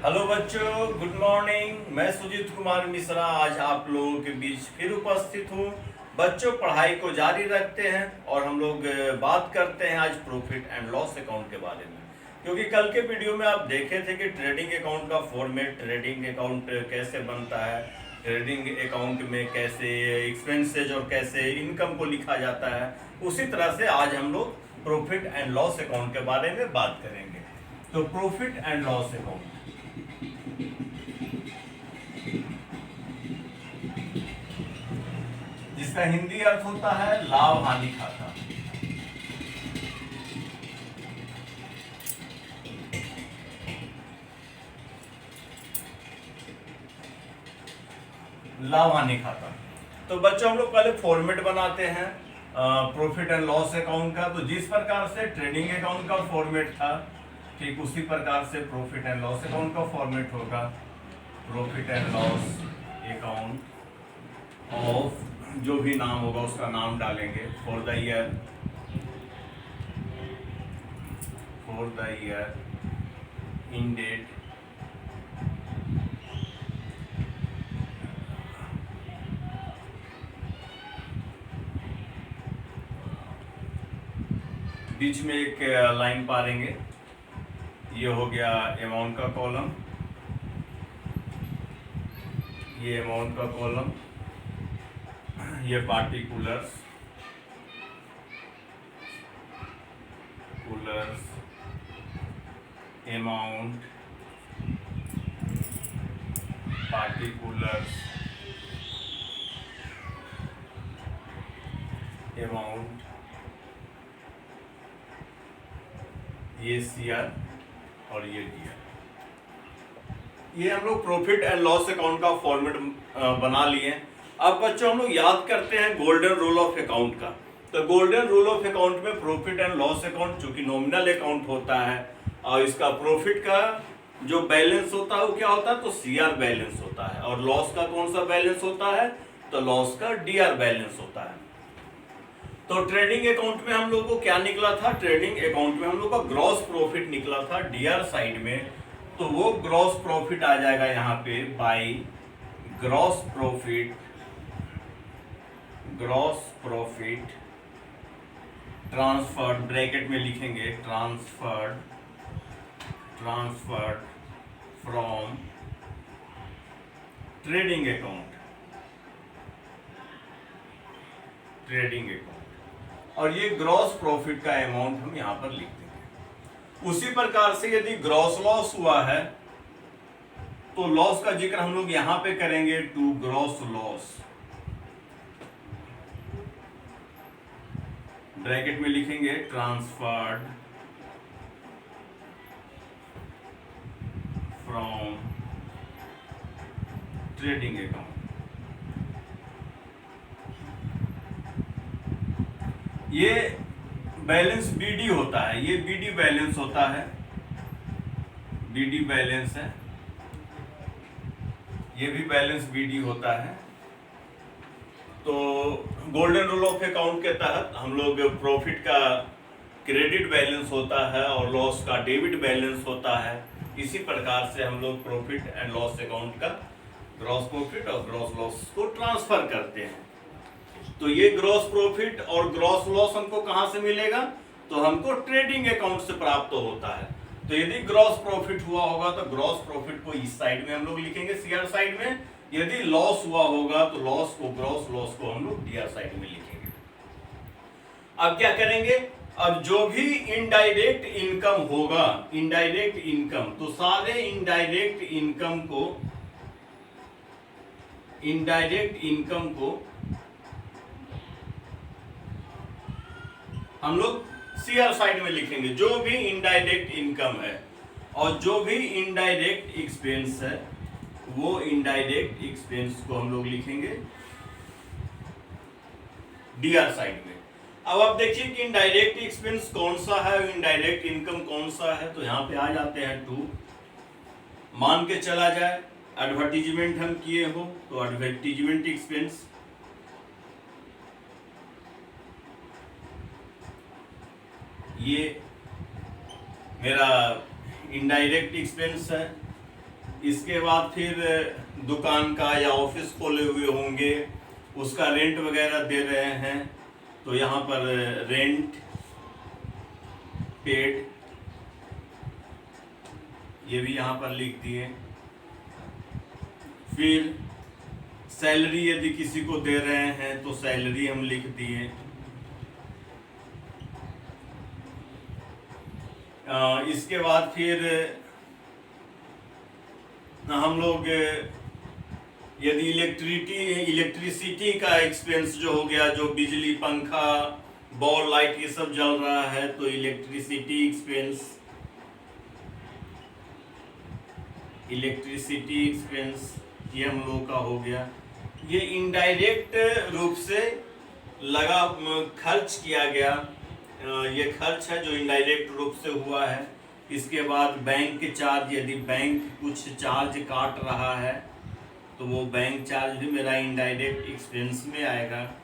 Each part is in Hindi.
हेलो बच्चों, गुड मॉर्निंग। मैं सुजीत कुमार मिश्रा आज आप लोगों के बीच फिर उपस्थित हूँ। बच्चों, पढ़ाई को जारी रखते हैं और हम लोग बात करते हैं आज प्रॉफिट एंड लॉस अकाउंट के बारे में। क्योंकि कल के वीडियो में आप देखे थे कि ट्रेडिंग अकाउंट का फॉर्मेट, ट्रेडिंग अकाउंट कैसे बनता है, ट्रेडिंग अकाउंट में कैसे एक्सपेंसेज और कैसे इनकम को लिखा जाता है। उसी तरह से आज हम लोग प्रॉफिट एंड लॉस अकाउंट के बारे में बात करेंगे। तो प्रॉफिट एंड लॉस अकाउंट, जिसका हिंदी अर्थ होता है लाभ हानि खाता। लाभ हानि खाता। तो बच्चों, हम लोग पहले फॉर्मेट बनाते हैं प्रॉफिट एंड लॉस अकाउंट का। तो जिस प्रकार से ट्रेडिंग अकाउंट का फॉर्मेट था, ठीक उसी प्रकार से प्रॉफिट एंड लॉस अकाउंट का फॉर्मेट होगा। Profit and loss account of, जो भी नाम होगा उसका नाम डालेंगे। For the year in date बीच में एक लाइन पारेंगे। ये हो गया अमाउंट का कॉलम, ये अमाउंट का कॉलम, ये पार्टिकुलर्स अमाउंट, पार्टिकुलर्स अमाउंट, ये सीआर और ये डीआर। ये हम लोग प्रॉफिट एंड लॉस अकाउंट का फॉर्मेट बना लिए। अब बच्चों, हम लोग याद करते हैं गोल्डन रूल ऑफ अकाउंट का। तो गोल्डन रूल ऑफ अकाउंट में प्रॉफिट एंड लॉस अकाउंट चूंकि नॉमिनल अकाउंट होता है और इसका प्रॉफिट का जो बैलेंस होता है वो क्या होता है, तो सीआर बैलेंस होता है। और लॉस का कौन सा बैलेंस होता है, तो लॉस का डीआर बैलेंस होता है। तो ट्रेडिंग अकाउंट में हम लोग को क्या निकला था, ट्रेडिंग अकाउंट में हम लोग का ग्रॉस प्रॉफिट निकला था डीआर साइड में। तो वो ग्रॉस प्रॉफिट आ जाएगा यहाँ पे by gross profit transferred, bracket में लिखेंगे ट्रांसफर्ड फ्रॉम ट्रेडिंग अकाउंट, और ये ग्रॉस प्रॉफिट का अमाउंट हम यहां पर लिख देंगे। उसी प्रकार से यदि ग्रॉस लॉस हुआ है तो लॉस का जिक्र हम लोग यहां पे करेंगे टू ग्रॉस लॉस, ब्रैकेट में लिखेंगे ट्रांसफर्ड फ्रॉम ट्रेडिंग अकाउंट। ये बैलेंस बीडी होता है, ये बीडी बैलेंस होता है, बीडी बैलेंस है, ये भी बैलेंस बीडी होता है। तो गोल्डन रूल ऑफ अकाउंट के तहत हम लोग प्रॉफिट का क्रेडिट बैलेंस होता है और लॉस का डेबिट बैलेंस होता है। इसी प्रकार से हम लोग प्रॉफिट एंड लॉस अकाउंट का ग्रॉस प्रॉफिट और ग्रॉस लॉस को ट्रांसफर करते हैं। तो ये ग्रॉस प्रॉफिट और ग्रॉस लॉस हमको कहां से मिलेगा, तो हमको ट्रेडिंग अकाउंट से प्राप्त होता है। तो यदि ग्रॉस प्रॉफिट हुआ होगा तो ग्रॉस प्रॉफिट को इस साइड में हम लोग लिखेंगे सीआर साइड में। यदि लॉस हुआ होगा तो लॉस को, ग्रॉस लॉस को हम लोग डीआर साइड में लिखेंगे। अब क्या करेंगे, अब जो भी इनडायरेक्ट इनकम होगा, इनडायरेक्ट इनकम, तो सारे इनडायरेक्ट इनकम को हम लोग सीआर साइड में लिखेंगे, जो भी इनडायरेक्ट इनकम है। और जो भी इनडायरेक्ट एक्सपेंस है वो इनडायरेक्ट एक्सपेंस को हम लोग लिखेंगे डीआर साइड में। अब आप देखिए कि इनडायरेक्ट एक्सपेंस कौन सा है, इनडायरेक्ट इनकम कौन सा है। तो यहां पे आ जाते हैं टू, मान के चला जाए एडवर्टीजमेंट हम किए हो तो एडवर्टीजमेंट एक्सपेंस, ये मेरा इनडायरेक्ट एक्सपेंस है इसके बाद फिर दुकान का या ऑफिस खोले हुए होंगे, उसका रेंट वगैरह दे रहे हैं, तो यहाँ पर रेंट पेड ये भी यहाँ पर लिख दिए। फिर सैलरी यदि किसी को दे रहे हैं तो सैलरी हम लिख दिए। इसके बाद फिर हम लोग यदि इलेक्ट्रिसिटी का एक्सपेंस जो हो गया, जो बिजली, पंखा, बॉल, लाइट ये सब जल रहा है, तो इलेक्ट्रिसिटी एक्सपेंस ये हम लोग का हो गया। ये इनडायरेक्ट रूप से लगा खर्च किया गया, ये खर्च है जो इनडायरेक्ट रूप से हुआ है। इसके बाद बैंक चार्ज, यदि बैंक कुछ चार्ज काट रहा है तो वो बैंक चार्ज भी मेरा इनडायरेक्ट एक्सपेंस में आएगा।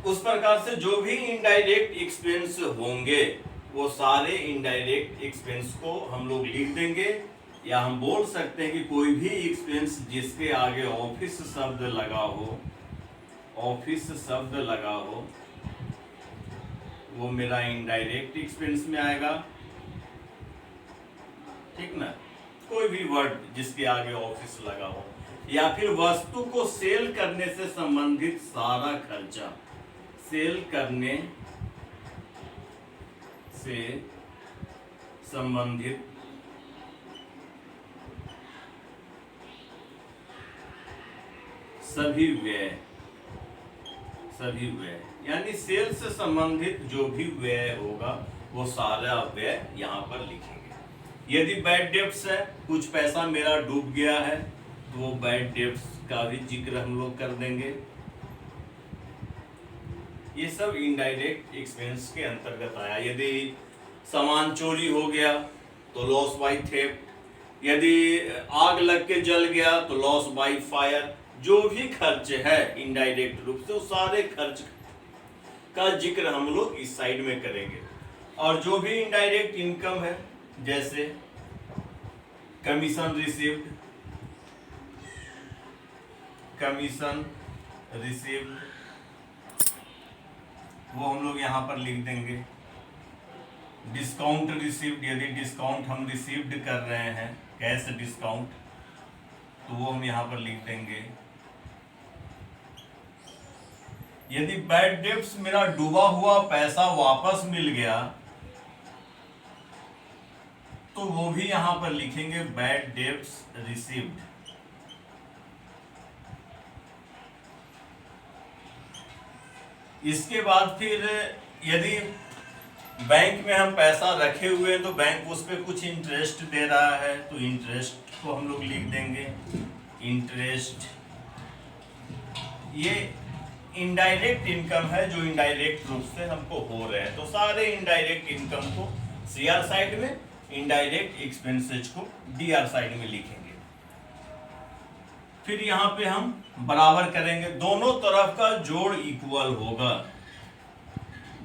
उस प्रकार से जो भी इनडायरेक्ट एक्सपेंस होंगे वो सारे इनडायरेक्ट एक्सपेंस को हम लोग लिख देंगे, या हम बोल सकते हैं कि कोई भी एक्सपेंस जिसके आगे ऑफिस शब्द लगा हो वो मेरा इनडायरेक्ट एक्सपेंस में आएगा। ठीक ना, कोई भी वर्ड जिसके आगे ऑफिस लगा हो, या फिर वस्तु को सेल करने से संबंधित सारा खर्चा, सेल करने से संबंधित सभी व्यय यानी सेल से संबंधित जो भी व्यय होगा वो सारा व्यय यहाँ पर लिखेंगे। यदि बैड डेब्ट्स है, कुछ पैसा मेरा डूब गया है, तो वो बैड डेब्ट्स का भी जिक्र हम लोग कर देंगे। ये सब इनडायरेक्ट एक्सपेंस के अंतर्गत आया। यदि सामान चोरी हो गया तो लॉस बाय थेफ्ट, यदि आग लग के जल गया तो लॉस बाय फायर। जो भी खर्च है इनडायरेक्ट रूप से, वो सारे खर्च का जिक्र हम लोग इस साइड में करेंगे। और जो भी इनडायरेक्ट इनकम है, जैसे कमीशन रिसीव्ड, वो हम लोग यहाँ पर लिख देंगे। डिस्काउंट रिसीव्ड, यदि डिस्काउंट हम रिसीव्ड कर रहे हैं, कैश डिस्काउंट, तो वो हम यहाँ पर लिख देंगे। यदि बैड डेब्ट्स मेरा डूबा हुआ पैसा वापस मिल गया तो वो भी यहां पर लिखेंगे बैड डेब्ट्स रिसीव्ड। इसके बाद फिर यदि बैंक में हम पैसा रखे हुए हैं तो बैंक उस पर कुछ इंटरेस्ट दे रहा है, तो इंटरेस्ट को हम लोग लिख देंगे। इंटरेस्ट ये इनडायरेक्ट इनकम है जो इनडायरेक्ट रूप से हमको हो रहे हैं, तो सारे इनडायरेक्ट इनकम को सीआर साइड में, इनडायरेक्ट एक्सपेंसेस को डीआर साइड में लिखेंगे। फिर यहाँ पे हम बराबर करेंगे, दोनों तरफ का जोड़ इक्वल होगा।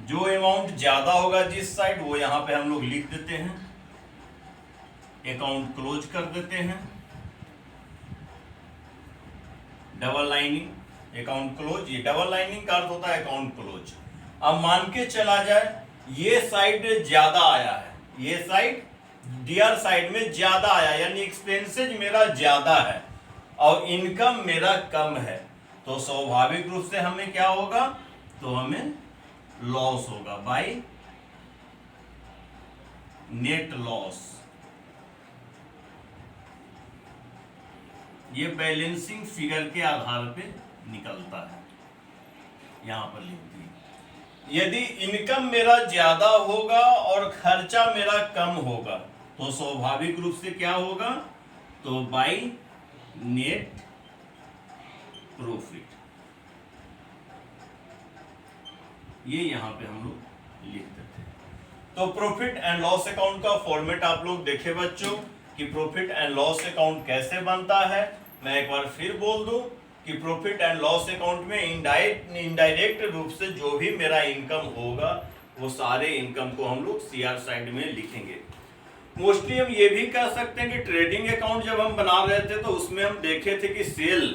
जो अमाउंट ज्यादा होगा जिस साइड, वो यहाँ पे हम लोग लिख देते हैं, अकाउंट क्लोज कर देते हैं, डबल लाइनिंग, अकाउंट क्लोज। ये डबल लाइनिंग का अर्थ होता है अकाउंट क्लोज। अब मान के चला जाए ये साइड ज्यादा आया है, ये साइड डीआर साइड में ज्यादा आया, यानी एक्सपेंसेज मेरा ज्यादा है और इनकम मेरा कम है, तो स्वाभाविक रूप से हमें क्या होगा, तो हमें लॉस होगा बाय नेट लॉस। ये बैलेंसिंग फिगर के आधार पे निकलता है, यहां पर लिख दिए। यदि इनकम मेरा ज्यादा होगा और खर्चा मेरा कम होगा तो स्वाभाविक रूप से क्या होगा, तो बाय नेट प्रॉफिट। ये यहां पे हम लोग लिख देते हैं। तो प्रॉफिट एंड लॉस अकाउंट का फॉर्मेट आप लोग देखे बच्चों कि प्रॉफिट एंड लॉस अकाउंट कैसे बनता है। मैं एक बार फिर बोल दूं कि प्रॉफिट एंड लॉस अकाउंट में इनडायरेक्ट रूप से जो भी मेरा इनकम होगा वो सारे इनकम को हम लोग सीआर साइड में लिखेंगे। मोस्टली हम ये भी कह सकते हैं कि ट्रेडिंग अकाउंट जब हम बना रहे थे तो उसमें हम देखे थे कि सेल,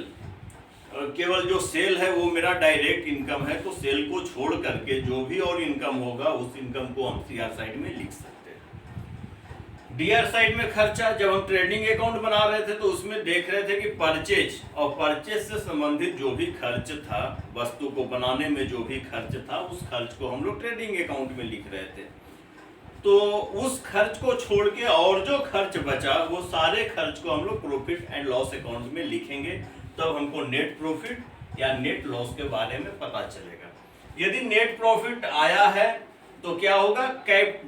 केवल जो सेल है वो मेरा डायरेक्ट इनकम है, तो सेल को छोड़ करके जो भी और इनकम होगा उस इनकम को हम सीआर साइड में लिख सकते हैं। डीआर साइड में खर्चा, जब हम ट्रेडिंग अकाउंट बना रहे थे तो उसमें देख रहे थे कि परचेज और परचेज से संबंधित जो भी खर्च था, वस्तु को बनाने में जो भी खर्च था, उस खर्च को हम लोग ट्रेडिंग अकाउंट में लिख रहे थे। तो उस खर्च को छोड़ के और जो खर्च बचा वो सारे खर्च को हम लोग प्रॉफिट एंड लॉस अकाउंट में लिखेंगे, तब हमको नेट प्रॉफिट या नेट लॉस के बारे में पता चलेगा। यदि नेट प्रॉफिट आया है तो क्या होगा,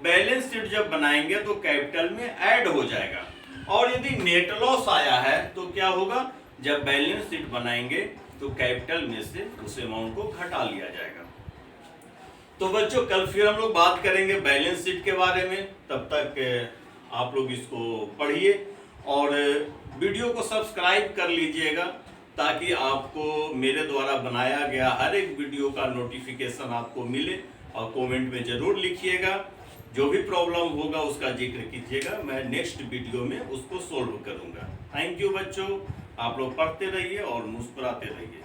बैलेंस शीट जब बनाएंगे तो कैपिटल में ऐड हो जाएगा, और यदि नेट लॉस आया है तो क्या होगा, जब बैलेंस शीट बनाएंगे तो कैपिटल में से उस अमाउंट को घटा लिया जाएगा। तो बच्चों कल फिर हम लोग बात करेंगे बैलेंस शीट के बारे में, तब तक आप लोग इसको पढ़िए और वीडियो को सब्सक्राइब कर लीजिएगा, ताकि आपको मेरे द्वारा बनाया गया हर एक वीडियो का नोटिफिकेशन आपको मिले। और कमेंट में ज़रूर लिखिएगा, जो भी प्रॉब्लम होगा उसका जिक्र कीजिएगा, मैं नेक्स्ट वीडियो में उसको सोल्व करूँगा। थैंक यू बच्चों, आप लोग पढ़ते रहिए और मुस्कुराते रहिए।